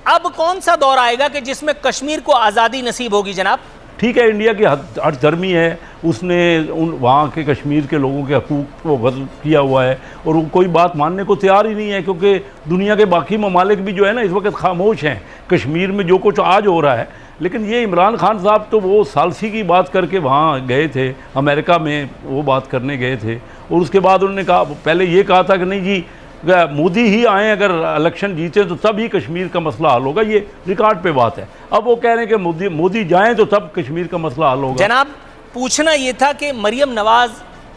अब कौन सा दौर आएगा कि जिसमें कश्मीर को आज़ादी नसीब होगी जनाब? ठीक है, इंडिया की हर धर्मी है, उसने वहाँ के कश्मीर के लोगों के हकूक़ को गज़ब किया हुआ है और वो कोई बात मानने को तैयार ही नहीं है, क्योंकि दुनिया के बाकी ममालिक भी जो है ना इस वक्त खामोश हैं कश्मीर में जो कुछ आज हो रहा है। लेकिन ये इमरान खान साहब तो वो सालसी की बात करके वहाँ गए थे, अमेरिका में वो बात करने गए थे और उसके बाद उन्होंने कहा, पहले ये कहा था कि नहीं जी मोदी ही आए अगर इलेक्शन जीते तो तब ही कश्मीर का मसला हल होगा, ये रिकॉर्ड पे बात है। अब वो कह रहे हैं कि मोदी जाएं तो तब कश्मीर का मसला हल होगा। जनाब पूछना ये था कि मरियम नवाज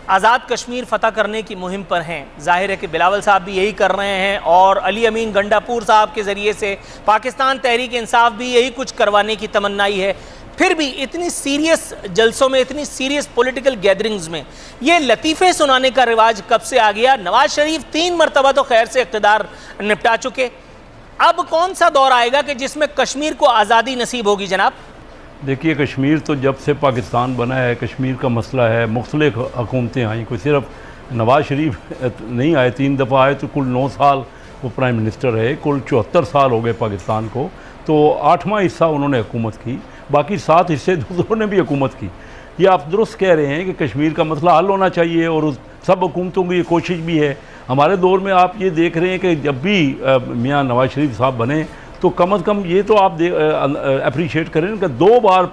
आज़ाद कश्मीर फतह करने की मुहिम पर हैं, जाहिर है कि बिलावल साहब भी यही कर रहे हैं और अली अमीन गंडापुर साहब के ज़रिए से पाकिस्तान तहरीक इंसाफ भी यही कुछ करवाने की तमन्नाई है। फिर भी इतनी सीरियस जलसों में, इतनी सीरियस पॉलिटिकल गैदरिंग्स में ये लतीफ़े सुनाने का रिवाज कब से आ गया? नवाज शरीफ 3 मरतबा तो खैर से इक़्तिदार निपटा चुके, अब कौन सा दौर आएगा कि जिसमें कश्मीर को आज़ादी नसीब होगी जनाब? देखिए, कश्मीर तो जब से पाकिस्तान बना है कश्मीर का मसला है, मुख्तलिफ हुकूमतें आई, कोई सिर्फ नवाज शरीफ नहीं आए, 3 दफ़ा आए तो कुल 9 साल वो प्राइम मिनिस्टर रहे, कुल 74 साल हो गए पाकिस्तान को, तो 8वां हिस्सा उन्होंने हुकूमत की, बाकी 7 हिस्से दूसरों ने भी हुकूमत की। ये आप दुरुस्त कह रहे हैं कि कश्मीर का मसला हल होना चाहिए और सब हुकूमतों की ये कोशिश भी है। हमारे दौर में आप ये देख रहे हैं कि जब भी मियाँ नवाज शरीफ साहब बने तो कम अज़ कम ये तो आप अप्रीशिएट करें कि 2 बार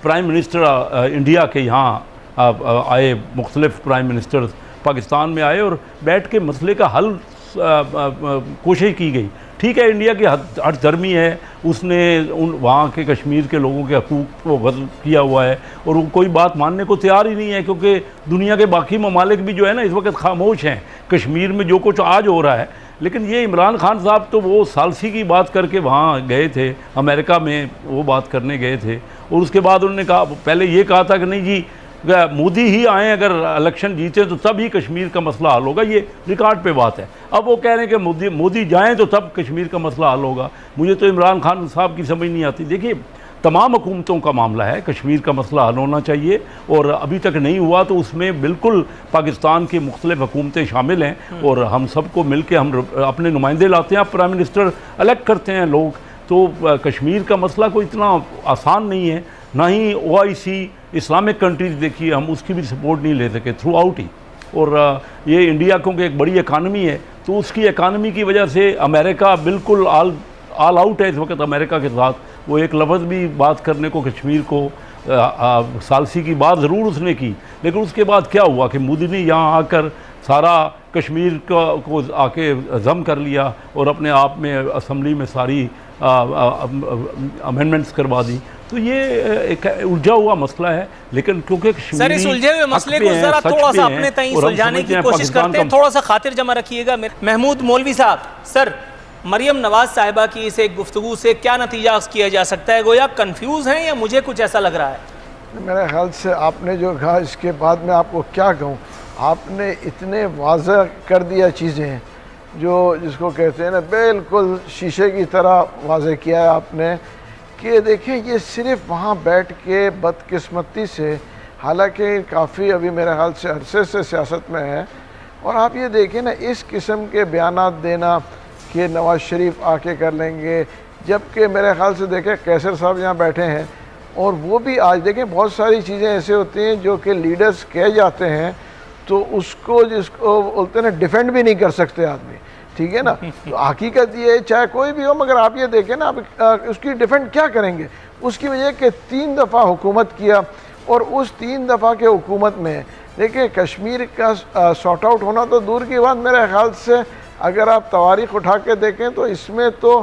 प्राइम मिनिस्टर इंडिया के यहाँ आए, मुख्तलिफ प्राइम मिनिस्टर पाकिस्तान में आए और बैठ के मसले का हल कोशिश की गई। ठीक है, इंडिया की हर धर्मी है, उसने वहाँ के कश्मीर के लोगों के हकूक़ को गज़ब किया हुआ है और वो कोई बात मानने को तैयार ही नहीं है, क्योंकि दुनिया के बाकी ममालिक भी जो है ना इस वक्त खामोश हैं कश्मीर में जो कुछ आज हो रहा है। लेकिन ये इमरान खान साहब तो वो सालसी की बात करके वहाँ गए थे, अमेरिका में वो बात करने गए थे और उसके बाद उन्होंने कहा, पहले ये कहा था कि नहीं जी मोदी ही आए अगर इलेक्शन जीते तो तब ही कश्मीर का मसला हल होगा, ये रिकॉर्ड पे बात है। अब वो कह रहे हैं कि मोदी जाएं तो तब कश्मीर का मसला हल होगा। मुझे तो इमरान खान साहब की समझ नहीं आती। देखिए, तमाम हुकूमतों का मामला है, कश्मीर का मसला हल होना चाहिए और अभी तक नहीं हुआ तो उसमें बिल्कुल पाकिस्तान की मुख्तलिफ हुकूमतें शामिल हैं और हम सबको मिल के हम अपने नुमाइंदे लाते हैं, प्राइम मिनिस्टर इलेक्ट करते हैं लोग। तो कश्मीर का मसला कोई इतना आसान नहीं है, ना ही OIC इस्लामिक कंट्रीज़ देखिए हम उसकी भी सपोर्ट नहीं ले सके थ्रू आउट ही। और ये इंडिया क्योंकि एक बड़ी इकानमी है तो उसकी इकानमी की वजह से अमेरिका बिल्कुल ऑल आउट है इस वक्त अमेरिका के साथ। वो एक लफ्ज़ भी बात करने को कश्मीर को सालसी की बात ज़रूर उसने की, लेकिन उसके बाद क्या हुआ कि मोदी ने यहाँ आकर सारा कश्मीर को आके जम कर लिया और अपने आप में असम्बली में सारी अमेंडमेंट्स करवा दी। तो ये एक उलझा हुआ मसला है, लेकिन क्योंकि सर इस उलझे हुए मसले को जरा थोड़ा सा अपने तई सुलझाने की कोशिश करते हैं, थोड़ा सा खातिर जमा रखिएगा। महमूद मौलवी साहब, सर मरियम नवाज साहिबा की इस एक गुफ्तगू से क्या नतीजा किया जा सकता है? गोया कंफ्यूज हैं या मुझे कुछ ऐसा लग रहा है? मेरे ख्याल से आपने जो कहा इसके बाद मैं आपको क्या कहूँ, आपने इतने वाज़ह कर दिया चीज़ें जो जिसको कहते हैं ना बिल्कुल शीशे की तरह वाज़ह किया है आपने कि देखें ये सिर्फ वहाँ बैठ के बदकिस्मती से, हालांकि काफ़ी अभी मेरे ख्याल से अरसे से सियासत में है, और आप ये देखें ना इस किस्म के बयानात देना कि नवाज़ शरीफ आके कर लेंगे, जबकि मेरे ख्याल से देखें कैसर साहब यहाँ बैठे हैं और वो भी आज देखें बहुत सारी चीज़ें ऐसे होती हैं जो कि लीडर्स कह जाते हैं तो उसको जिसको बोलते हैं ना डिफेंड भी नहीं कर सकते आदमी, ठीक है ना। तो हकीकत ये चाहे कोई भी हो, मगर आप ये देखें ना आप उसकी डिफेंड क्या करेंगे, उसकी वजह कि 3 दफ़ा हुकूमत किया और उस 3 दफ़ा के हुकूमत में देखिए कश्मीर का सॉर्ट आउट होना तो दूर की बात, मेरे ख्याल से अगर आप तवारीख उठा के देखें तो इसमें तो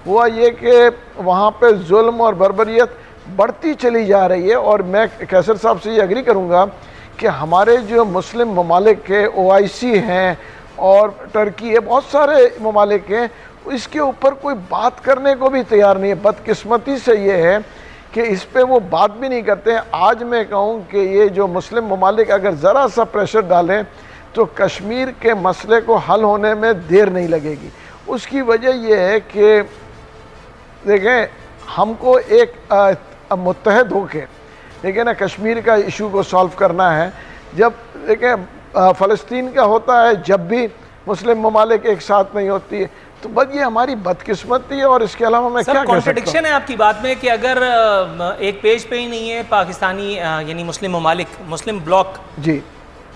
हुआ ये कि वहाँ पे जुल्म और बर्बरियत बढ़ती चली जा रही है। और मैं कैसर साहब से ये एग्री करूँगा कि हमारे जो मुस्लिम ममालिक के OIC हैं और टर्की है, बहुत सारे ममालिक हैं, इसके ऊपर कोई बात करने को भी तैयार नहीं है। बदकिस्मती से ये है कि इस पे वो बात भी नहीं करते हैं। आज मैं कहूँ कि ये जो मुस्लिम ममालिक अगर ज़रा सा प्रेशर डालें तो कश्मीर के मसले को हल होने में देर नहीं लगेगी। उसकी वजह यह है कि देखें हमको एक मुत्तहद होके देखें ना कश्मीर का इशू को सॉल्व करना है। जब देखें फ़लस्तीन का होता है, जब भी मुस्लिम ममालिक एक साथ नहीं होती है, तो बस ये हमारी बदकिस्मती है, और इसके अलावा मैं क्या कह सकता हूँ। कॉन्ट्रडिक्शन है आपकी बात में कि अगर एक पेज पे ही नहीं है पाकिस्तानी यानी मुस्लिम ममालिक, मुस्लिम ब्लॉक जी,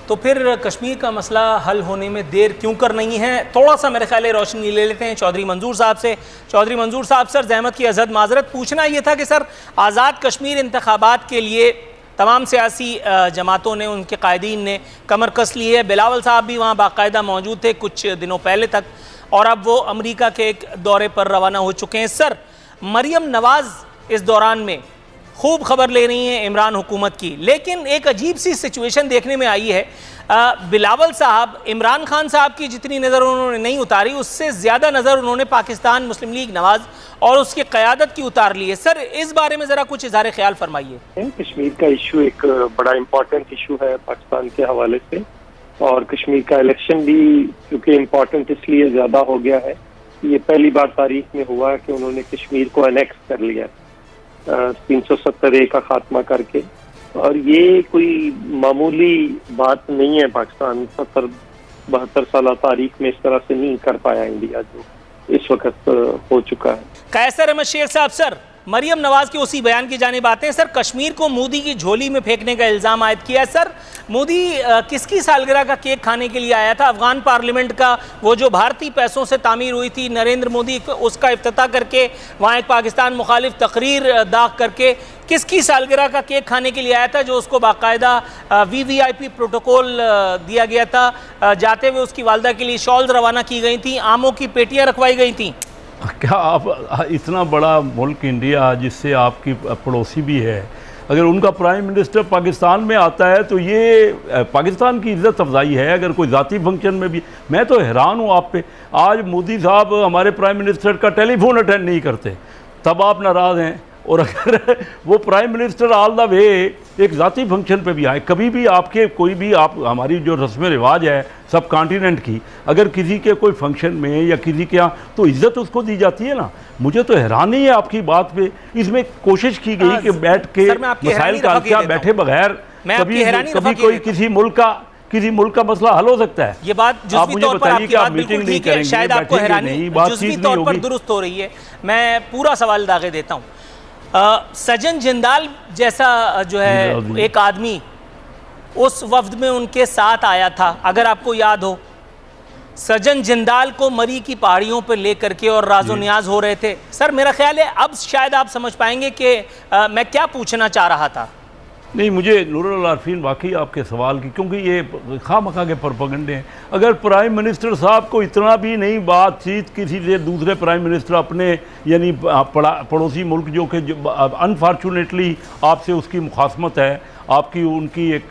तो फिर कश्मीर का मसला हल होने में देर क्यों कर नहीं है? थोड़ा सा मेरे ख्याल है रोशनी ले लेते हैं चौधरी मंजूर साहब से। चौधरी मंजूर साहब, सर जहमत की अज़द माजरत, पूछना ये था कि सर आज़ाद कश्मीर इंतखाबात के लिए तमाम सियासी जमातों ने, उनके कायदीन ने कमर कस ली है। बिलावल साहब भी वहाँ बाकायदा मौजूद थे कुछ दिनों पहले तक, और अब वो अमेरिका के एक दौरे पर रवाना हो चुके हैं। सर, मरियम नवाज़ इस दौरान में खूब खबर ले रही हैं इमरान हुकूमत की, लेकिन एक अजीब सी सिचुएशन देखने में आई है। बिलावल साहब इमरान खान साहब की जितनी नज़र उन्होंने नहीं उतारी, उससे ज़्यादा नज़र उन्होंने पाकिस्तान मुस्लिम लीग नवाज़ और उसकी क़यादत की उतार ली है। सर, इस बारे में ज़रा कुछ इज़हार ख्याल फरमाइए। कश्मीर का इशू एक बड़ा इम्पोर्टेंट इशू है पाकिस्तान के हवाले से, और कश्मीर का इलेक्शन भी क्योंकि इम्पोर्टेंट इसलिए ज़्यादा हो गया है, ये पहली बार तारीख में हुआ कि उन्होंने कश्मीर को अनेक्स कर लिया 370A का खात्मा करके, और ये कोई मामूली बात नहीं है। पाकिस्तान 70-72 साल तारीख में इस तरह से नहीं कर पाया इंडिया जो इस वक्त हो चुका है। कैसर अहमद शेख साहब, सर मरियम नवाज के उसी बयान की जानिब आते हैं। सर, कश्मीर को मोदी की झोली में फेंकने का इल्ज़ाम आयद किया है। सर, मोदी किसकी सालगिरह का केक खाने के लिए आया था? अफगान पार्लियामेंट का वो जो भारतीय पैसों से तामीर हुई थी, नरेंद्र मोदी उसका इफ्तिताह करके वहाँ एक पाकिस्तान मुखालिफ तकरीर दाग करके किसकी सालगिरह का केक खाने के लिए आया था, जो उसको बाकायदा VVIP प्रोटोकॉल दिया गया था? जाते हुए उसकी वालदा के लिए शॉल्स रवाना की गई थी, आमों की पेटियाँ रखवाई गई थी। क्या आप इतना बड़ा मुल्क इंडिया, जिससे आपकी पड़ोसी भी है, अगर उनका प्राइम मिनिस्टर पाकिस्तान में आता है तो ये पाकिस्तान की इज़्ज़त अफजाई है? अगर कोई ज़ाती फंक्शन में भी, मैं तो हैरान हूँ आप पे। आज मोदी साहब हमारे प्राइम मिनिस्टर का टेलीफोन अटेंड नहीं करते, तब आप नाराज़ हैं। और अगर वो prime minister all the way एक ज़ाती फंक्शन पे भी आए, कभी भी आपके कोई भी, आप हमारी जो रस्म रिवाज है सब कॉन्टिनेंट की, अगर किसी के कोई फंक्शन में या किसी के यहाँ, तो इज़्ज़त उसको दी जाती है ना। मुझे तो हैरानी है आपकी बात पे। इसमें कोशिश की गई कि बैठ के मसाइल का क्या बैठे बगैर कभी कोई किसी मुल्क का मसला हल हो सकता है? ये बात जुज़वी तौर पर आपकी बात बिल्कुल ठीक है, शायद आपको हैरानी जुज़वी तौर पर दुरुस्त हो रही है। मैं पूरा सवाल दागे देता हूँ। सजन जिंदाल जैसा जो है एक आदमी उस वफ्द में उनके साथ आया था, अगर आपको याद हो। सजन जिंदाल को मरी की पहाड़ियों पर लेकर के और राजो न्याज हो रहे थे। सर, मेरा ख्याल है अब शायद आप समझ पाएंगे कि मैं क्या पूछना चाह रहा था। नहीं, मुझे नूरुल आरफीन वाकई आपके सवाल की, क्योंकि ये खामखा के प्रोपेगेंडे हैं। अगर प्राइम मिनिस्टर साहब को इतना भी नहीं बातचीत किसी से, दूसरे प्राइम मिनिस्टर अपने यानी पड़ोसी मुल्क जो कि अनफॉर्चुनेटली आपसे उसकी मुखासमत है, आपकी उनकी एक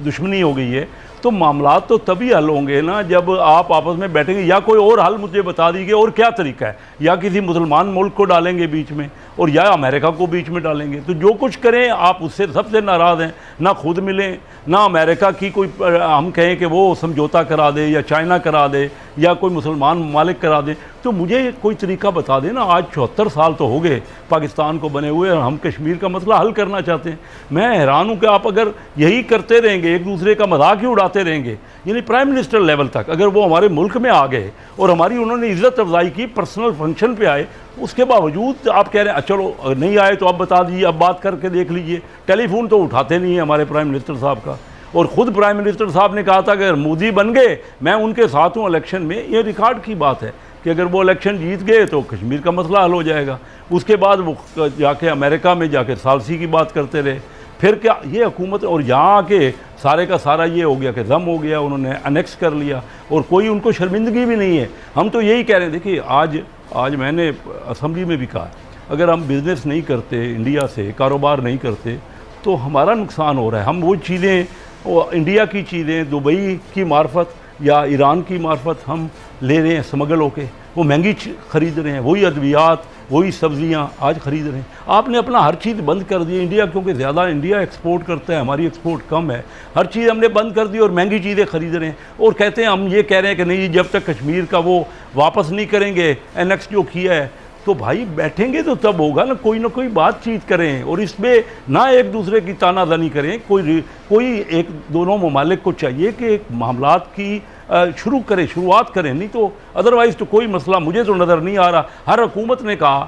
दुश्मनी हो गई है, तो मामला तो तभी हल होंगे ना जब आप आपस में बैठेंगे। या कोई और हल मुझे बता दीजिए, और क्या तरीका है? या किसी मुसलमान मुल्क को डालेंगे बीच में, और या अमेरिका को बीच में डालेंगे। तो जो कुछ करें आप उससे सबसे नाराज़ हैं। ना खुद मिलें, ना अमेरिका की कोई हम कहें कि वो समझौता करा दे, या चाइना करा दे, या कोई मुसलमान ममालिक करा दे। तो मुझे कोई तरीका बता देना। आज 74 साल तो हो गए पाकिस्तान को बने हुए, और हम कश्मीर का मसला हल करना चाहते हैं। मैं हैरान हूँ कि आप अगर यही करते रहेंगे, एक दूसरे का मजाक ही उड़ाते रहेंगे, यानी प्राइम मिनिस्टर लेवल तक अगर वो हमारे मुल्क में आ गए और हमारी उन्होंने इज़्ज़त अफजाई की, पर्सनल फंक्शन पे आए, उसके बावजूद आप कह रहे हैं चलो नहीं आए तो अब बता दीजिए, अब बात करके देख लीजिए। टेलीफोन तो उठाते नहीं है हमारे प्राइम मिनिस्टर साहब का। और ख़ुद प्राइम मिनिस्टर साहब ने कहा था कि अगर मोदी बन गए मैं उनके साथ हूँ इलेक्शन में। ये रिकॉर्ड की बात है कि अगर वो इलेक्शन जीत गए तो कश्मीर का मसला हल हो जाएगा। उसके बाद वो जाके अमेरिका में जाके सालसी की बात करते रहे। फिर क्या ये हुकूमत, और यहाँ आके सारे का सारा ये हो गया कि दम हो गया, उन्होंने अनेक्स कर लिया, और कोई उनको शर्मिंदगी भी नहीं है। हम तो यही कह रहे हैं, देखिए आज मैंने असम्बली में भी कहा, अगर हम बिज़नेस नहीं करते इंडिया से, कारोबार नहीं करते, तो हमारा नुकसान हो रहा है। हम वो चीज़ें, वो इंडिया की चीज़ें दुबई की मार्फत या ईरान की मार्फत हम ले रहे हैं स्मगल होके, वो महंगी ख़रीद रहे हैं। वही अद्वियात, वही सब्ज़ियाँ आज ख़रीद रहे हैं। आपने अपना हर चीज़ बंद कर दी इंडिया, क्योंकि ज़्यादा इंडिया एक्सपोर्ट करता है, हमारी एक्सपोर्ट कम है। हर चीज़ हमने बंद कर दी और महंगी चीज़ें ख़रीद रहे हैं। और कहते हैं, हम ये कह रहे हैं कि नहीं, जब तक कश्मीर का वो वापस नहीं करेंगे एनेक्स जो किया है, तो भाई बैठेंगे तो तब होगा ना कोई बातचीत करें, और इसमें ना एक दूसरे की तानाजानी करें। कोई एक दोनों ममालिक को चाहिए कि एक मामलात की शुरुआत करें, नहीं तो अदरवाइज़ तो कोई मसला मुझे तो नज़र नहीं आ रहा। हर हुकूमत ने कहा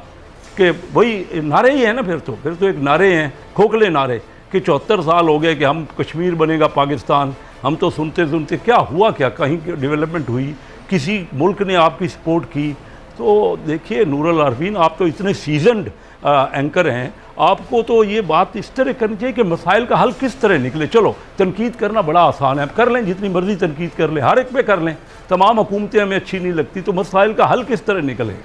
कि वही नारे ही हैं ना, फिर तो एक नारे हैं, खोखले नारे कि 74 साल हो गए कि हम कश्मीर बनेगा पाकिस्तान। हम तो सुनते सुनते क्या हुआ, क्या कहीं डेवलपमेंट हुई, किसी मुल्क ने आपकी सपोर्ट की? तो देखिए नूरुल आरफीन, आप तो इतने सीजनड एंकर हैं, आपको तो ये बात इस तरह करनी चाहिए कि मसाइल का हल किस तरह निकले। चलो तनकीद करना बड़ा आसान है, कर लें, जितनी मर्जी तनकीद कर लें, हर एक पे कर लें, तमाम हुकूमतें हमें अच्छी नहीं लगती, तो मसाइल का हल किस तरह निकले।